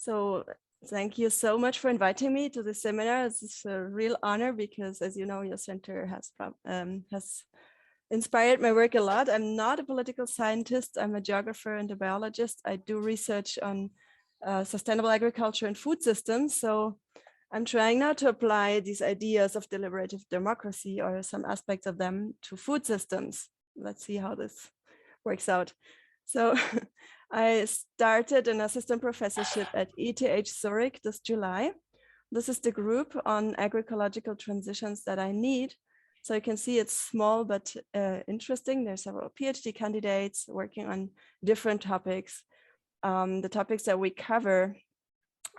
So thank you so much for inviting me to this seminar. It's a real honor because, as you know, your center has inspired my work a lot. I'm not a political scientist. I'm a geographer and a biologist. I do research on sustainable agriculture and food systems. So I'm trying now to apply these ideas of deliberative democracy or some aspects of them to food systems. Let's see how this works out. So I started an assistant professorship at ETH Zurich this July. This is the group on agroecological transitions that I need. So you can see it's small but interesting. There's several PhD candidates working on different topics. The topics that we cover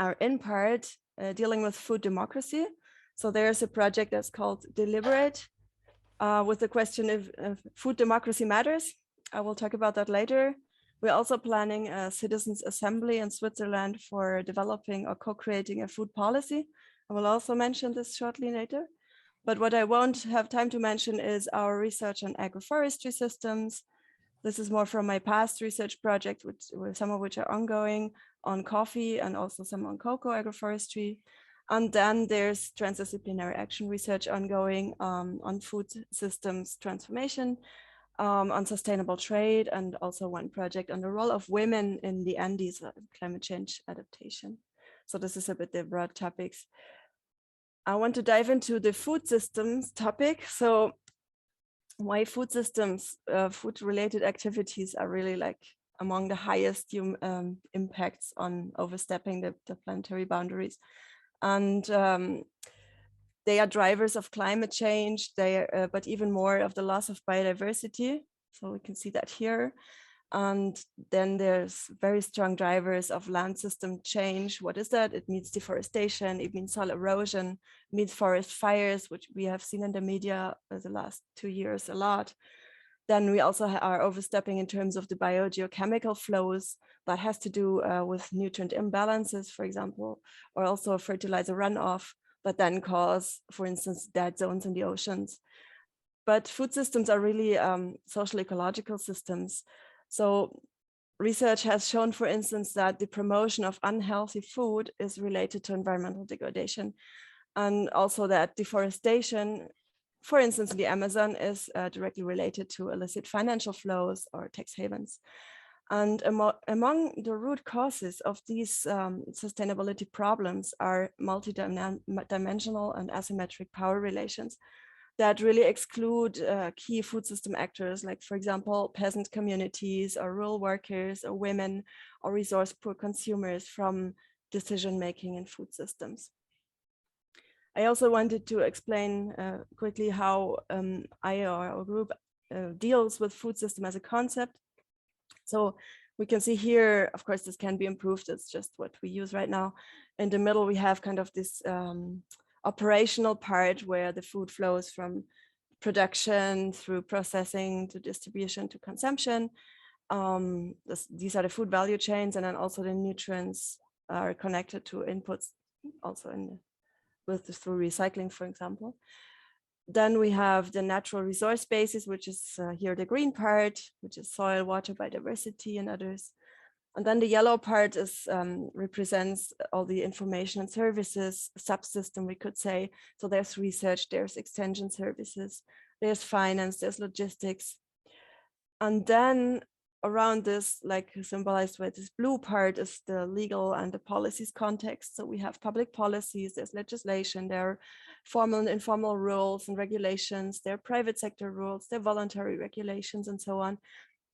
are in part dealing with food democracy. So there's a project that's called Deliberate with the question if food democracy matters. I will talk about that later. We're also planning a citizens' assembly in Switzerland for developing or co-creating a food policy. I will also mention this shortly later. But what I won't have time to mention is our research on agroforestry systems. This is more from my past research project, some of which are ongoing on coffee and also some on cocoa agroforestry. And then there's transdisciplinary action research ongoing on food systems transformation, on sustainable trade, and also one project on the role of women in the Andes climate change adaptation. So this is a bit the broad topics. I want to dive into the food systems topic. So why food systems, food-related activities are really like among the highest impacts on overstepping the planetary boundaries. And they are drivers of climate change, but even more of the loss of biodiversity. So we can see that here. And then there's very strong drivers of land system change. What is that? It means deforestation, it means soil erosion, it means forest fires, which we have seen in the media the last 2 years a lot. Then we also are overstepping in terms of the biogeochemical flows that has to do with nutrient imbalances, for example, or also fertilizer runoff that then cause, for instance, dead zones in the oceans. But food systems are really social ecological systems. So research has shown, for instance, that the promotion of unhealthy food is related to environmental degradation, and also that deforestation, for instance, in the Amazon, is directly related to illicit financial flows or tax havens. And among the root causes of these sustainability problems are multidimensional and asymmetric power relations that really exclude key food system actors, like, for example, peasant communities or rural workers or women or resource poor consumers from decision-making in food systems. I also wanted to explain quickly how our group deals with food system as a concept. So we can see here, of course, this can be improved. It's just what we use right now. In the middle, we have kind of this operational part where the food flows from production through processing to distribution to consumption. These are the food value chains, and then also the nutrients are connected to inputs also through recycling, for example. Then we have the natural resource bases, which is here the green part, which is soil, water, biodiversity, and others. And then the yellow part is represents all the information and services subsystem, we could say. So there's research, there's extension services, there's finance, there's logistics. And then around this, like symbolized by this blue part, is the legal and the policies context. So we have public policies, there's legislation, there are formal and informal rules and regulations, there are private sector rules, there are voluntary regulations, and so on.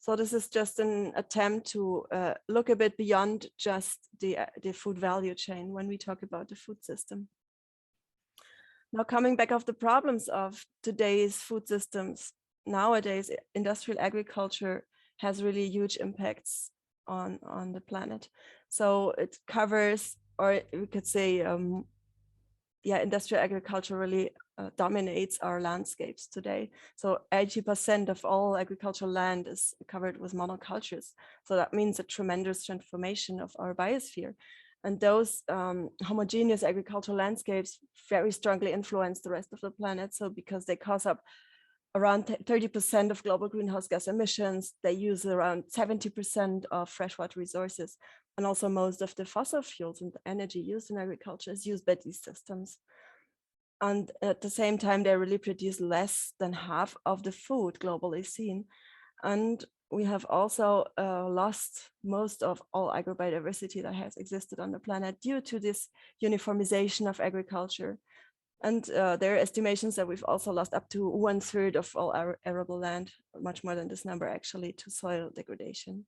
So this is just an attempt to look a bit beyond just the food value chain when we talk about the food system. Now, coming back off the problems of today's food systems, nowadays industrial agriculture has really huge impacts on the planet. So it covers, or we could say, industrial agriculture really dominates our landscapes today. So 80% of all agricultural land is covered with monocultures. So that means a tremendous transformation of our biosphere. And those homogeneous agricultural landscapes very strongly influence the rest of the planet. So because they cause up around 30% of global greenhouse gas emissions. They use around 70% of freshwater resources. And also most of the fossil fuels and energy used in agriculture is used by these systems. And at the same time, they really produce less than half of the food globally seen. And we have also lost most of all agrobiodiversity that has existed on the planet due to this uniformization of agriculture. And there are estimations that we've also lost up to 1/3 of all arable land, much more than this number actually, to soil degradation.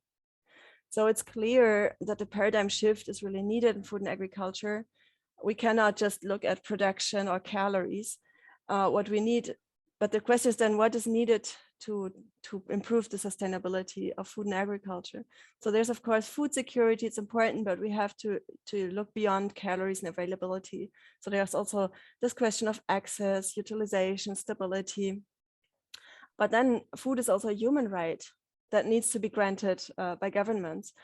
So it's clear that the paradigm shift is really needed in food and agriculture. We cannot just look at production or calories. What we need, but the question is then what is needed to improve the sustainability of food and agriculture? So there's of course food security, it's important, but we have to look beyond calories and availability. So there's also this question of access, utilization, stability. But then food is also a human right that needs to be granted by governments.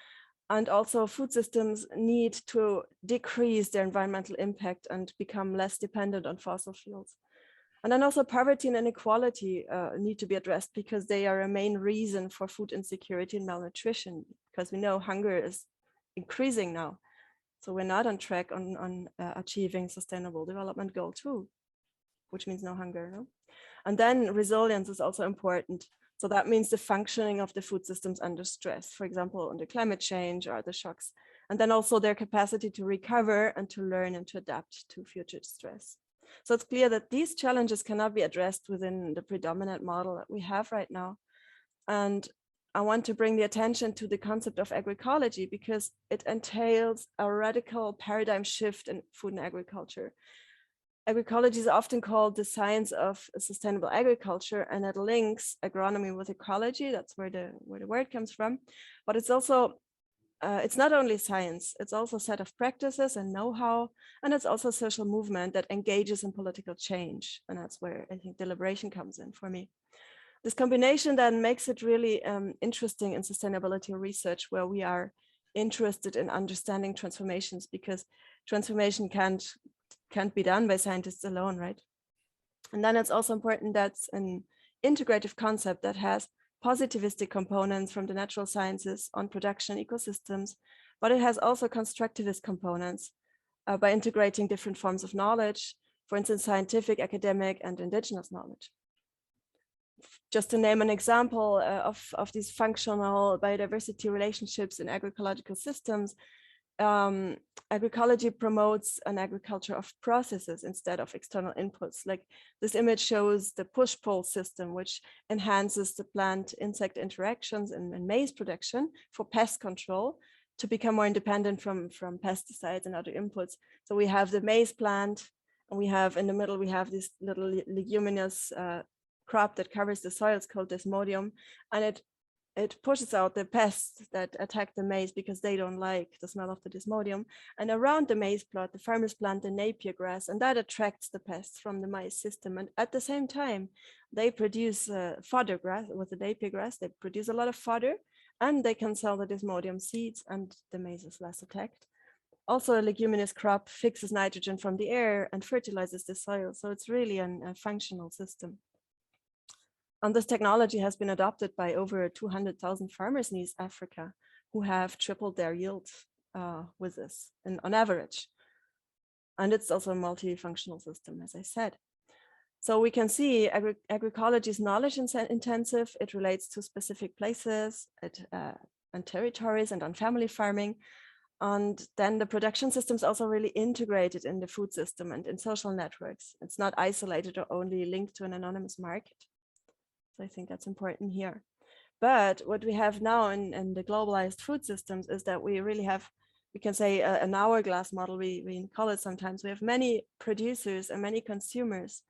And also food systems need to decrease their environmental impact and become less dependent on fossil fuels. And then also poverty and inequality need to be addressed because they are a main reason for food insecurity and malnutrition, because we know hunger is increasing now. So we're not on track on achieving sustainable development goal 2, which means no hunger. No? And then resilience is also important. So that means the functioning of the food systems under stress, for example, under climate change or the shocks, and then also their capacity to recover and to learn and to adapt to future stress. So it's clear that these challenges cannot be addressed within the predominant model that we have right now. And I want to bring the attention to the concept of agroecology because it entails a radical paradigm shift in food and agriculture. Agroecology is often called the science of sustainable agriculture, and it links agronomy with ecology. That's where the word comes from. But it's also, it's not only science, it's also a set of practices and know-how, and it's also a social movement that engages in political change. And that's where I think deliberation comes in for me. This combination then makes it really interesting in sustainability research, where we are interested in understanding transformations, because transformation can't be done by scientists alone, right? And then it's also important that's an integrative concept that has positivistic components from the natural sciences on production ecosystems, but it has also constructivist components by integrating different forms of knowledge, for instance, scientific, academic, and indigenous knowledge. Just to name an example of these functional biodiversity relationships in agroecological systems, agroecology promotes an agriculture of processes instead of external inputs. Like this image shows the push-pull system, which enhances the plant-insect interactions in maize production for pest control to become more independent from pesticides and other inputs. So we have the maize plant, and we have in the middle, we have this little leguminous crop that covers the soils called desmodium, and it pushes out the pests that attack the maize because they don't like the smell of the desmodium. And around the maize plot, the farmers plant the napier grass, and that attracts the pests from the maize system. And at the same time, they produce fodder grass with the napier grass. They produce a lot of fodder, and they can sell the desmodium seeds, and the maize is less attacked. Also, a leguminous crop fixes nitrogen from the air and fertilizes the soil. So it's really a functional system. And this technology has been adopted by over 200,000 farmers in East Africa who have tripled their yield with this on average. And it's also a multifunctional system, as I said. So we can see agroecology is knowledge intensive. It relates to specific places and territories and on family farming. And then the production system is also really integrated in the food system and in social networks. It's not isolated or only linked to an anonymous market. I think that's important here. But what we have now in the globalized food systems is that we really have, we can say an hourglass model, we call it sometimes. We have many producers and many consumers.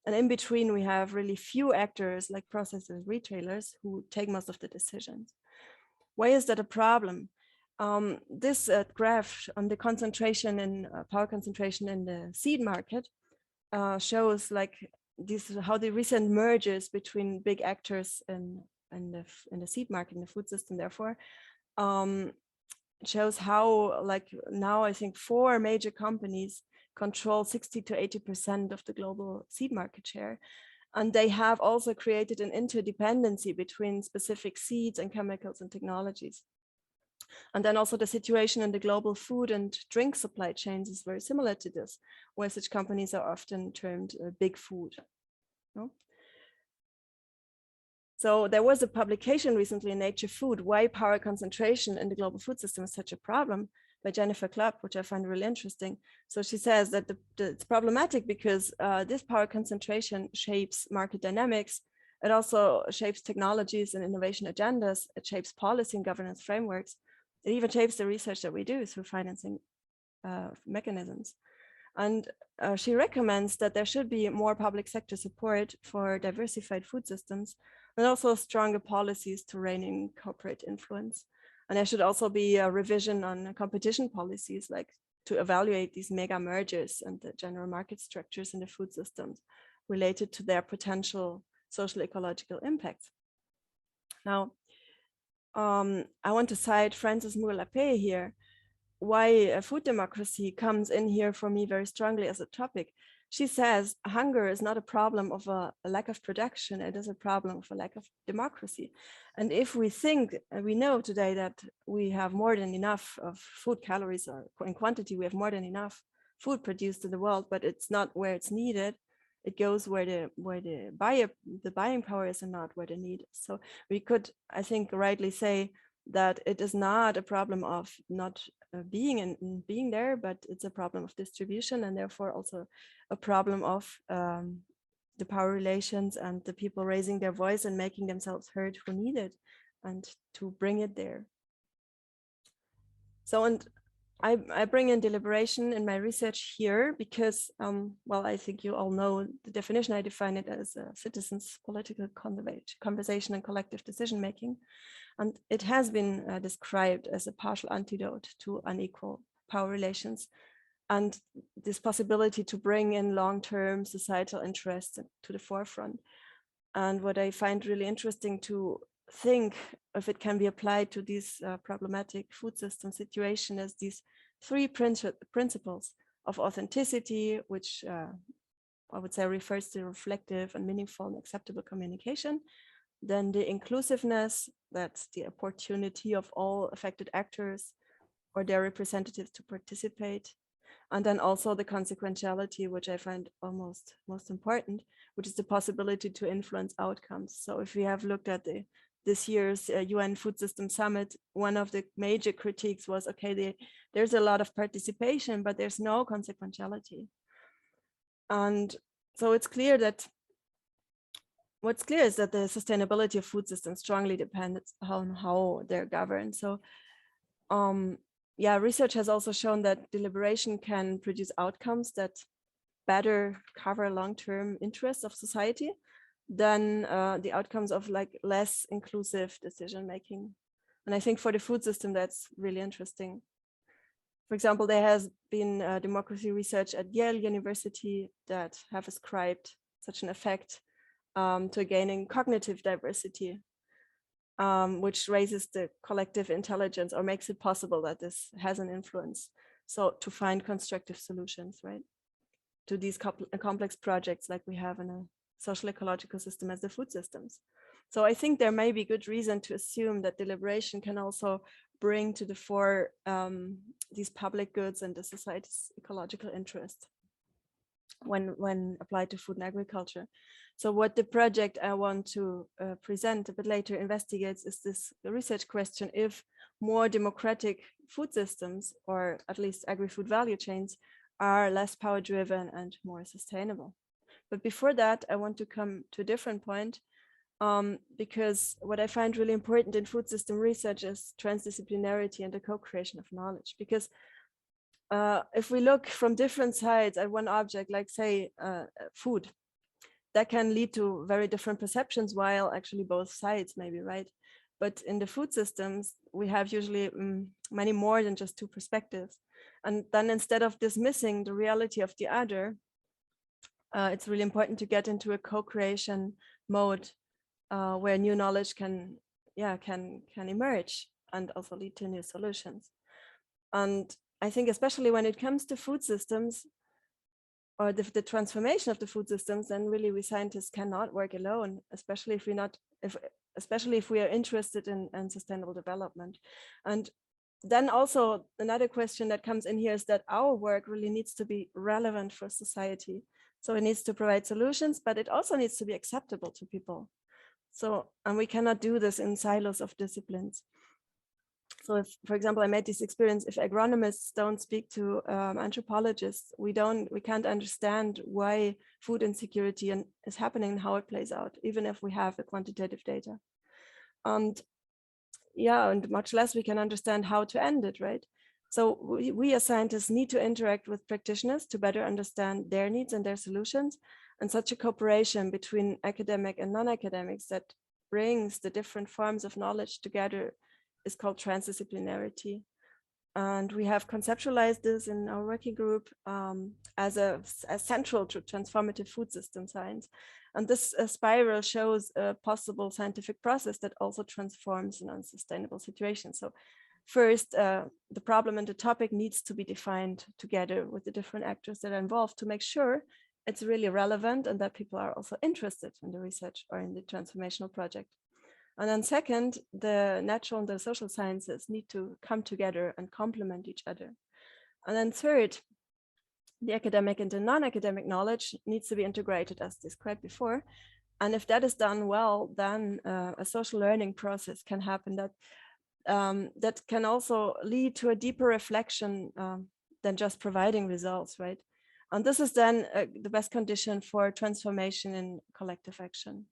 And in between, we have really few actors like processors, retailers who take most of the decisions. Why is that a problem? This graph on the concentration in power concentration in the seed market shows like how the recent mergers between big actors in the seed market, in the food system, therefore, shows how like now I think 4 major companies control 60 to 80% of the global seed market share. And they have also created an interdependency between specific seeds and chemicals and technologies. And then also the situation in the global food and drink supply chains is very similar to this, where such companies are often termed big food. No? So there was a publication recently in Nature Food, Why Power Concentration in the Global Food System is Such a Problem, by Jennifer Clubb, which I find really interesting. So she says that it's problematic because this power concentration shapes market dynamics. It also shapes technologies and innovation agendas. It shapes policy and governance frameworks. It even shapes the research that we do through financing mechanisms. And she recommends that there should be more public sector support for diversified food systems, and also stronger policies to rein in corporate influence. And there should also be a revision on competition policies, like to evaluate these mega mergers and the general market structures in the food systems related to their potential social ecological impacts. Now, I want to cite Frances Moore-Lapé here, why food democracy comes in here for me very strongly as a topic. She says hunger is not a problem of a lack of production, it is a problem of a lack of democracy. And if we think, and we know today that we have more than enough of food calories, or in quantity, we have more than enough food produced in the world, but it's not where it's needed. It goes where the buying power is and not where the need is. So we could, I think, rightly say that it is not a problem of not being there, but it's a problem of distribution, and therefore also a problem of the power relations and the people raising their voice and making themselves heard who need it, and to bring it there. So, and I bring in deliberation in my research here because, well, I think you all know the definition. I define it as a citizens' political conversation and collective decision-making. And it has been described as a partial antidote to unequal power relations and this possibility to bring in long-term societal interests to the forefront. And what I find really interesting to think if it can be applied to this problematic food system situation is these three principles of authenticity, which I would say refers to reflective and meaningful and acceptable communication. Then the inclusiveness, that's the opportunity of all affected actors or their representatives to participate. And then also the consequentiality, which I find almost most important, which is the possibility to influence outcomes. So if we have looked at this year's UN Food System Summit, one of the major critiques was, okay, there's a lot of participation, but there's no consequentiality. And so it's clear that what's clear is that the sustainability of food systems strongly depends on how they're governed. So yeah, research has also shown that deliberation can produce outcomes that better cover long-term interests of society than the outcomes of like less inclusive decision-making. And I think for the food system, that's really interesting. For example, there has been democracy research at Yale University that have ascribed such an effect to gaining cognitive diversity, which raises the collective intelligence or makes it possible that this has an influence. So to find constructive solutions, right, to these complex projects like we have in a social ecological system as the food systems. So I think there may be good reason to assume that deliberation can also bring to the fore these public goods and the society's ecological interest when applied to food and agriculture. So what the project I want to present a bit later investigates is this research question: if more democratic food systems, or at least agri-food value chains, are less power driven and more sustainable. But before that, I want to come to a different point, because what I find really important in food system research is transdisciplinarity and the co-creation of knowledge. Because if we look from different sides at one object, like say food, that can lead to very different perceptions, while actually both sides may be right. But in the food systems, we have usually many more than just two perspectives. And then instead of dismissing the reality of the other, it's really important to get into a co-creation mode where new knowledge can emerge and also lead to new solutions. And I think especially when it comes to food systems, or the transformation of the food systems, then really we scientists cannot work alone, especially if we are interested in sustainable development. And then also another question that comes in here is that our work really needs to be relevant for society. So it needs to provide solutions, but it also needs to be acceptable to people. So, and we cannot do this in silos of disciplines. So if, for example, I made this experience, if agronomists don't speak to anthropologists, we can't understand why food insecurity is happening and how it plays out, even if we have the quantitative data. And yeah, and much less we can understand how to end it, right? So we as scientists need to interact with practitioners to better understand their needs and their solutions. And such a cooperation between academic and non-academics that brings the different forms of knowledge together is called transdisciplinarity. And we have conceptualized this in our working group as central to transformative food system science. And this spiral shows a possible scientific process that also transforms an unsustainable situation. So first, the problem and the topic needs to be defined together with the different actors that are involved to make sure it's really relevant and that people are also interested in the research or in the transformational project. And then second, the natural and the social sciences need to come together and complement each other. And then third, the academic and the non-academic knowledge needs to be integrated as described before. And if that is done well, then a social learning process can happen that can also lead to a deeper reflection than just providing results, right? And this is then the best condition for transformation in collective action.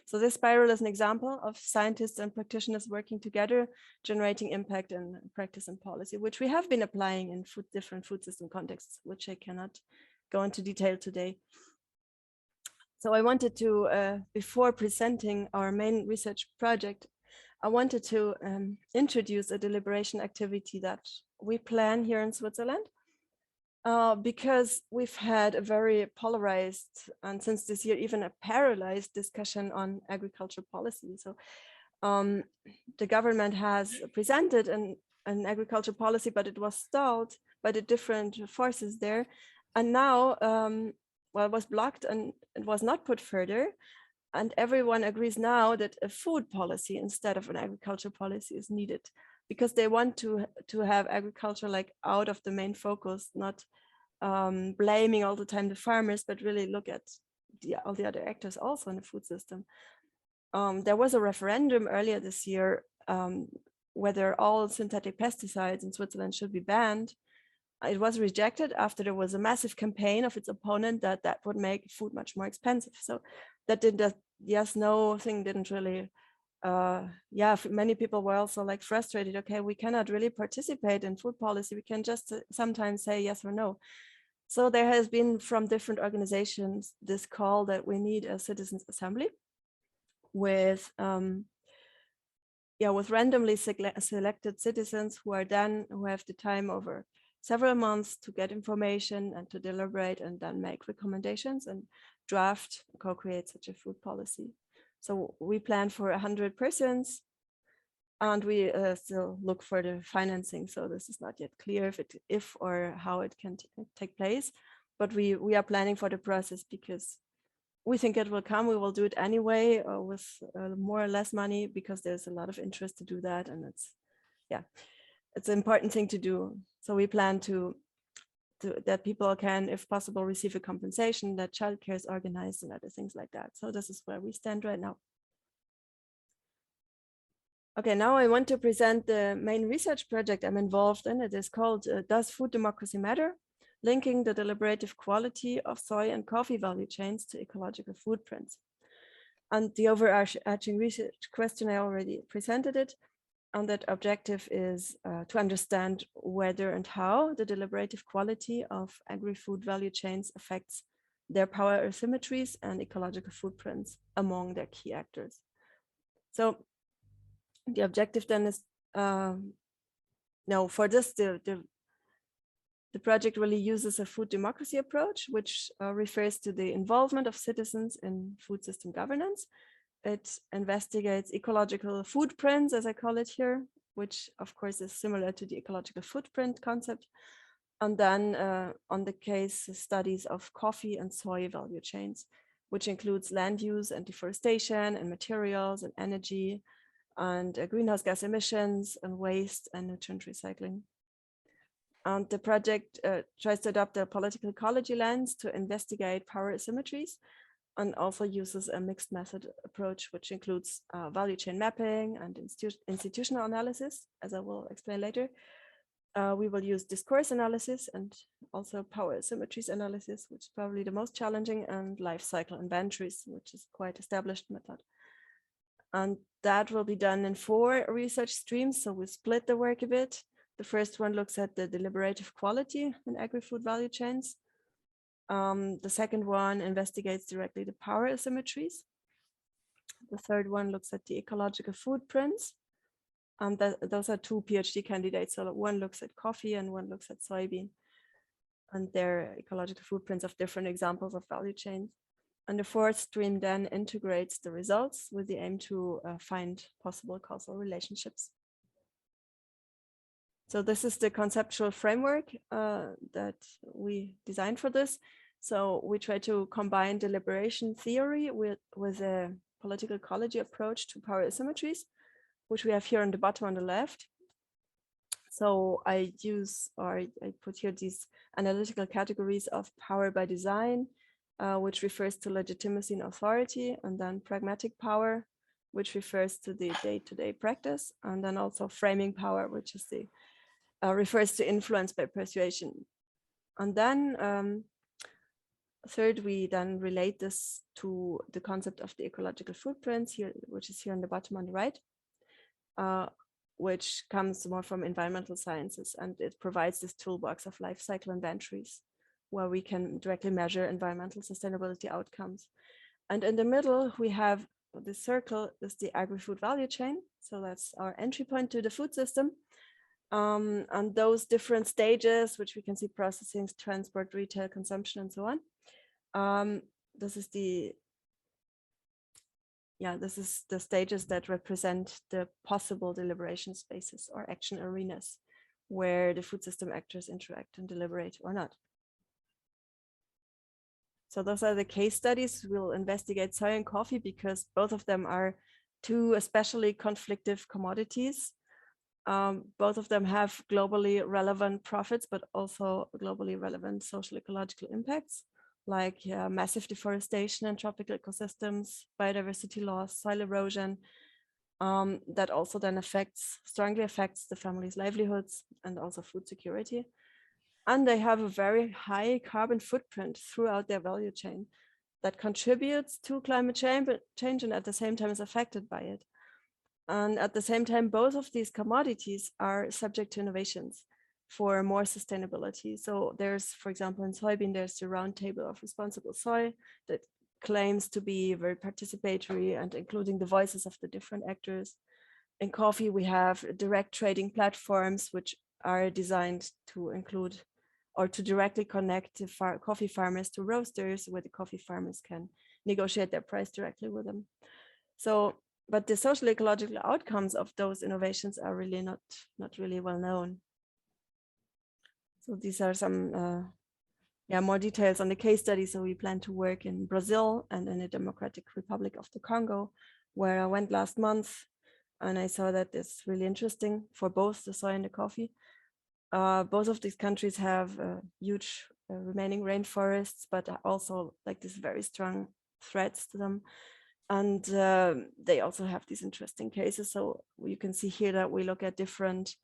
So this spiral is an example of scientists and practitioners working together, generating impact in practice and policy, which we have been applying in different food system contexts, which I cannot go into detail today. So I wanted to, before presenting our main research project, I wanted to introduce a deliberation activity that we plan here in Switzerland. Because we've had a very polarized, and since this year, even a paralyzed discussion on agriculture policy. So the government has presented an agriculture policy, but it was stalled by the different forces there. And now, well, it was blocked and it was not put further. And everyone agrees now that a food policy instead of an agriculture policy is needed, because they want to have agriculture like out of the main focus, not blaming all the time the farmers, but really look at all the other actors also in the food system. There was a referendum earlier this year whether all synthetic pesticides in Switzerland should be banned. It was rejected after there was a massive campaign of its opponent that would make food much more expensive. So that yes, no thing didn't really, many people were also like frustrated. Okay, we cannot really participate in food policy. We can just sometimes say yes or no. So there has been from different organizations this call that we need a citizens assembly with randomly selected citizens who have the time over several months to get information and to deliberate and then make recommendations and draft, co-create such a food policy. So we plan for 100 persons, and we still look for the financing. So this is not yet clear if or how it can take place, but we are planning for the process because we think it will come. We will do it anyway with more or less money, because there's a lot of interest to do that, and it's an important thing to do. So we plan to that people can, if possible, receive a compensation, that childcare is organized and other things like that. So this is where we stand right now. Okay, now I want to present the main research project I'm involved in. It is called Does Food Democracy Matter? Linking the deliberative quality of soy and coffee value chains to ecological footprints. And the overarching research question, I already presented it. And that objective is to understand whether and how the deliberative quality of agri-food value chains affects their power asymmetries and ecological footprints among their key actors. So the objective then is, for this, the project really uses a food democracy approach, which refers to the involvement of citizens in food system governance. It investigates ecological footprints, as I call it here, which of course is similar to the ecological footprint concept. And then on the case studies of coffee and soy value chains, which includes land use and deforestation and materials and energy and greenhouse gas emissions and waste and nutrient recycling. And the project tries to adopt a political ecology lens to investigate power asymmetries and also uses a mixed method approach, which includes value chain mapping and institutional analysis, as I will explain later. We will use discourse analysis and also power asymmetries analysis, which is probably the most challenging, and life cycle inventories, which is quite established method. And that will be done in 4 research streams. So we split the work a bit. The first one looks at the deliberative quality in agri-food value chains. The second one investigates directly the power asymmetries. The third one looks at the ecological foodprints. Those are 2 PhD candidates. So one looks at coffee and one looks at soybean, and their ecological footprints of different examples of value chains. And the fourth stream then integrates the results with the aim to find possible causal relationships. So this is the conceptual framework that we designed for this. So we try to combine deliberation theory with a political ecology approach to power asymmetries, which we have here on the bottom on the left. So I put here these analytical categories of power by design, which refers to legitimacy and authority, and then pragmatic power, which refers to the day-to-day practice, and then also framing power, which is the refers to influence by persuasion. And then third, we then relate this to the concept of the ecological footprints here, which is here on the bottom on the right, which comes more from environmental sciences, and it provides this toolbox of life cycle inventories where we can directly measure environmental sustainability outcomes. And in the middle, we have the circle is the agri-food value chain. So that's our entry point to the food system. And those different stages, which we can see processing, transport, retail, consumption, and so on. This is the stages that represent the possible deliberation spaces or action arenas where the food system actors interact and deliberate or not. So those are the case studies. We'll investigate soy and coffee because both of them are 2 especially conflictive commodities. Both of them have globally relevant profits, but also globally relevant social ecological impacts, like massive deforestation in tropical ecosystems, biodiversity loss, soil erosion, that also then strongly affects the family's livelihoods and also food security. And they have a very high carbon footprint throughout their value chain that contributes to climate change and at the same time is affected by it. And at the same time, both of these commodities are subject to innovations for more sustainability. So there's, for example, in soybean, there's the Roundtable of Responsible Soy that claims to be very participatory and including the voices of the different actors. In coffee, we have direct trading platforms, which are designed to include or to directly connect the coffee farmers to roasters, where the coffee farmers can negotiate their price directly with them. So, but the social ecological outcomes of those innovations are really not really well known. So these are some more details on the case study. So we plan to work in Brazil and in the Democratic Republic of the Congo, where I went last month, and I saw that it's really interesting for both the soy and the coffee. Both of these countries have huge remaining rainforests, but also like these very strong threats to them. And they also have these interesting cases. So you can see here that we look at different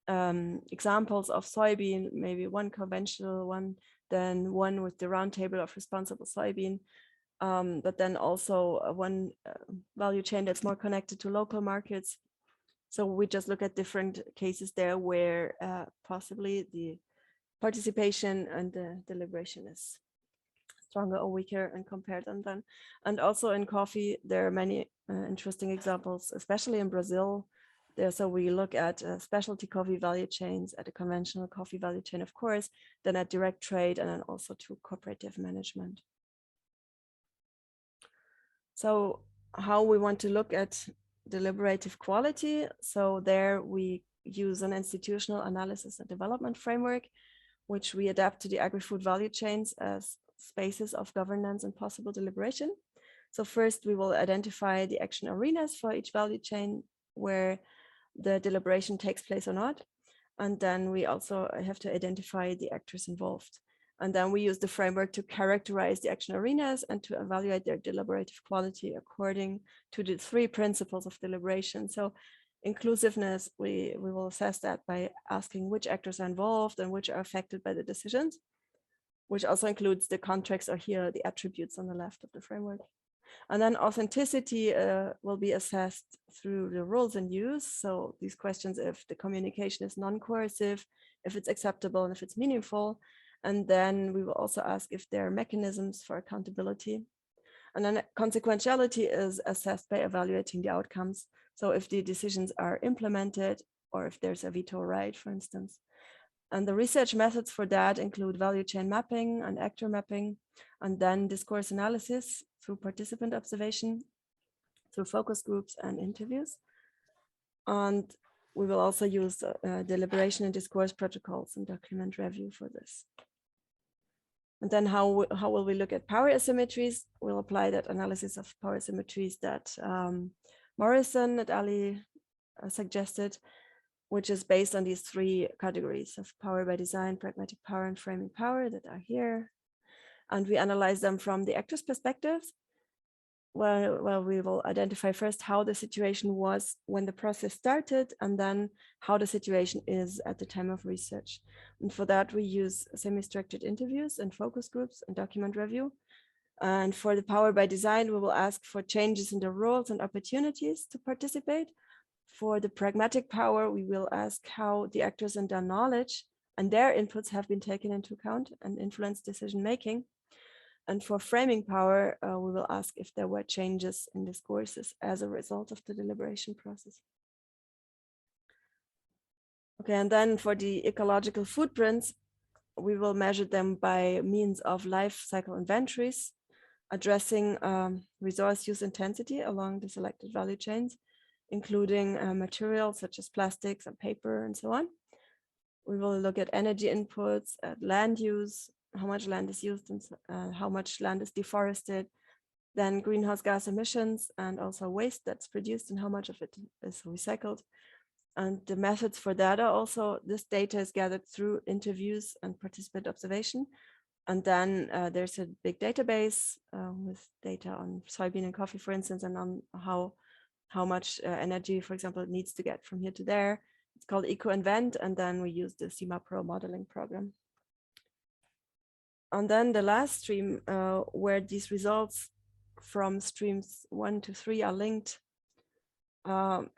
examples of soybean, maybe one conventional one, then one with the Roundtable of Responsible Soybean, but then also one value chain that's more connected to local markets. So we just look at different cases there where possibly the participation and the deliberation is stronger or weaker and compared and then. And also in coffee, there are many interesting examples, especially in Brazil. So we look at specialty coffee value chains, at a conventional coffee value chain, of course, then at direct trade, and then also to cooperative management. So how we want to look at deliberative quality. So there we use an institutional analysis and development framework, which we adapt to the agri-food value chains as spaces of governance and possible deliberation. So first, we will identify the action arenas for each value chain where the deliberation takes place or not. And then we also have to identify the actors involved. And then we use the framework to characterize the action arenas and to evaluate their deliberative quality according to the 3 principles of deliberation. So inclusiveness, we will assess that by asking which actors are involved and which are affected by the decisions, which also includes the contracts, or here the attributes on the left of the framework. And then authenticity will be assessed through the rules in use. So these questions, if the communication is non-coercive, if it's acceptable, and if it's meaningful. And then we will also ask if there are mechanisms for accountability. And then consequentiality is assessed by evaluating the outcomes. So if the decisions are implemented, or if there's a veto right, for instance. And the research methods for that include value chain mapping and actor mapping, and then discourse analysis through participant observation, through focus groups and interviews. And we will also use deliberation and discourse protocols and document review for this. And then how will we look at power asymmetries? We'll apply that analysis of power asymmetries that Morrison et al. Suggested, which is based on these 3 categories of power by design, pragmatic power, and framing power that are here. And we analyze them from the actors' perspectives. Well, we will identify first how the situation was when the process started, and then how the situation is at the time of research. And for that, we use semi-structured interviews and focus groups and document review. And for the power by design, we will ask for changes in the roles and opportunities to participate. For the pragmatic power, we will ask how the actors and their knowledge and their inputs have been taken into account and influenced decision-making. And for framing power, we will ask if there were changes in discourses as a result of the deliberation process. Okay, and then for the ecological footprints, we will measure them by means of life cycle inventories, addressing resource use intensity along the selected value chains, including materials such as plastics and paper and so on. We will look at energy inputs, at land use, how much land is used and how much land is deforested, then greenhouse gas emissions and also waste that's produced and how much of it is recycled. And the methods for that are also, this data is gathered through interviews and participant observation. And then there's a big database with data on soybean and coffee, for instance, and on how much energy, for example, it needs to get from here to there. It's called EcoInvent, and then we use the CIMA Pro modeling program. And then the last stream where these results from streams 1 to 3 are linked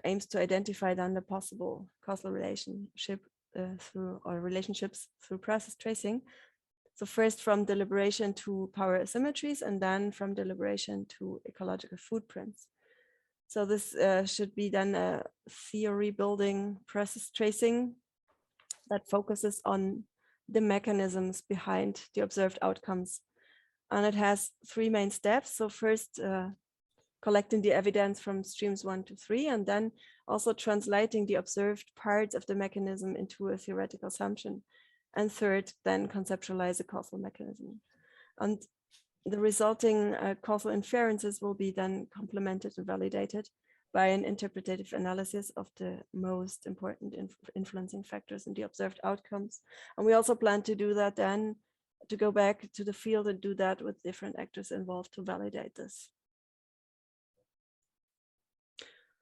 aims to identify then the possible causal relationship relationships through process tracing. So first from deliberation to power asymmetries, and then from deliberation to ecological footprints. So this should be then a theory building process tracing that focuses on the mechanisms behind the observed outcomes. And it has 3 main steps. So first, collecting the evidence from streams 1 to 3, and then also translating the observed parts of the mechanism into a theoretical assumption. And third, then conceptualize a causal mechanism. And the resulting causal inferences will be then complemented and validated by an interpretative analysis of the most important influencing factors in the observed outcomes. And we also plan to do that then, to go back to the field and do that with different actors involved to validate this.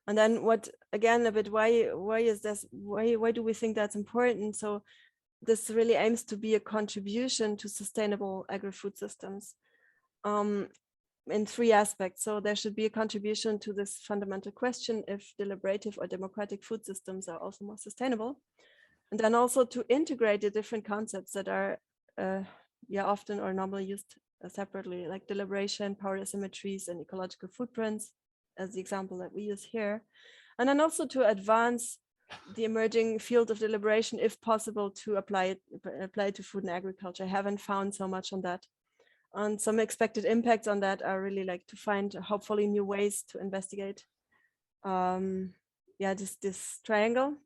And then what, again, a bit, why is this, why do we think that's important? So this really aims to be a contribution to sustainable agri-food systems in 3 aspects. So there should be a contribution to this fundamental question if deliberative or democratic food systems are also more sustainable. And then also to integrate the different concepts that are often or normally used separately, like deliberation, power asymmetries, and ecological footprints, as the example that we use here. And then also to advance the emerging field of deliberation, if possible, to apply it to food and agriculture. I haven't found so much on that. And some expected impacts on that are really like to find hopefully new ways to investigate this triangle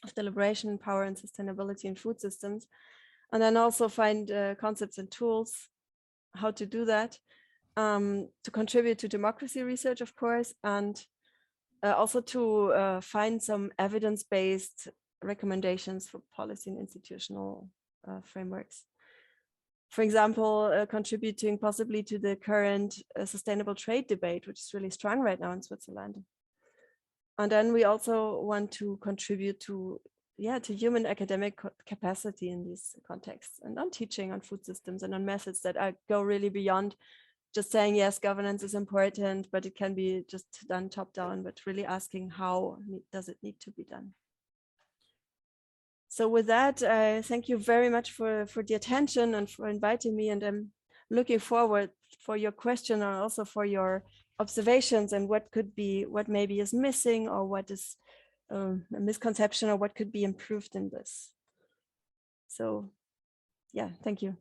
of deliberation, power, and sustainability in food systems. And then also find concepts and tools, how to do that, to contribute to democracy research, of course, and also to find some evidence-based recommendations for policy and institutional frameworks. For example, contributing possibly to the current sustainable trade debate, which is really strong right now in Switzerland. And then we also want to contribute to human academic capacity in these contexts, and on teaching on food systems and on methods that go really beyond just saying, yes, governance is important, but it can be just done top down, but really asking how does it need to be done. So with that, thank you very much for the attention and for inviting me, and I'm looking forward for your question and also for your observations and what maybe is missing, or what is a misconception, or what could be improved in this. So yeah, thank you.